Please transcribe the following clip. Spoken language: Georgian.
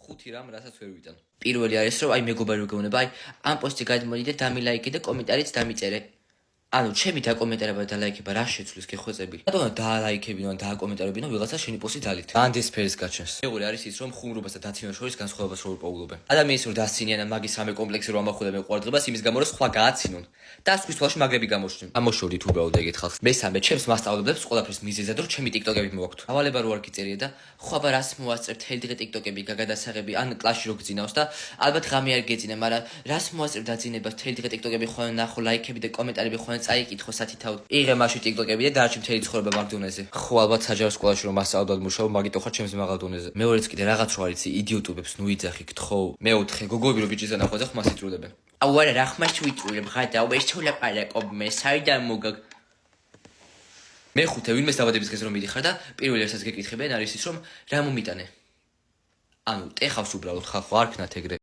5 რამ, რასაც ვერ ვიტან. პირველი არის, რომ აი მეგობარი რო გეუბნება, აი ამ პოსტი გადმოდი და დამილაიკე და კომენტარიც დამიწერე. ანუ ჩემი დაკომენტარება და ლაიქება რა შეცვლის გეხვეწები. რატომ დაალაიქებინო ან დააკომენტარებინო ვიღაცა შენი პოსტი დალით. ანდეს ფერის გაჩენს. მეორე არის ის, რომ ხუმრობას და დაცინებას შორის განსხვავებას რო პოულობენ. ადამიანის რო დასცინიან ან მაგის რამე კომპლექსი რო ამახვილებენ ყურადღებას იმის გამო რომ სხვა გააცინონ. და სხვის თვალში მაგრები გამოჩნდნენ. ამოშორდით უბრალოდ ეგეთ ხალხს. მესამე, ჩემს მასწავლებლებს ყველაფერს მიზეზად რომ ჩემი ტიკტოკები მოვაქვთ. ავალება რო არ გიწერია და ხო აბა რას მოასწრებ თელი დღე ტიკტოკები გაგადასაღები ან კლასში რო გძინავს და ალბათ ღამე არ გეძინა, მაგრამ რას მოასწრებ დაძინებას თელი დღე ტიკტოკები ხოლმე ნახო, ლაიქები და კომენტარები ხოლმე წაიკითხო სათითაოდ. იღე მაშინ ტიკტოკები და დაარჩი მთელი ცხოვრება მაგ დონეზე. ხო ალბათ საჯარო სკოლაში რომ მასწავლებლად მუშაობ, მაგიტო ხარ ჩემს მაღალ დონეზე. მეორეც კიდე რაღაც რო არის იდიოტობებს ნუ იძახი გთხოვ. მეოთხე გოგოები რო ბიჭის ანახვაზე ხმას იწრულებენ. აუ არა რა ხმას ვიწრულებ ღადაო ეს თუ ლაპარაკობ მე საიდან მოგაგ მეხუთე ვინმეს დაბადების დღეს რომ მიდიხარ და პირველი რასაც გეკითხებიან არის ის რომ რა მომიტანე ანუ ტეხავს უბრალოდ ხალხო არ ქნათ ეგრე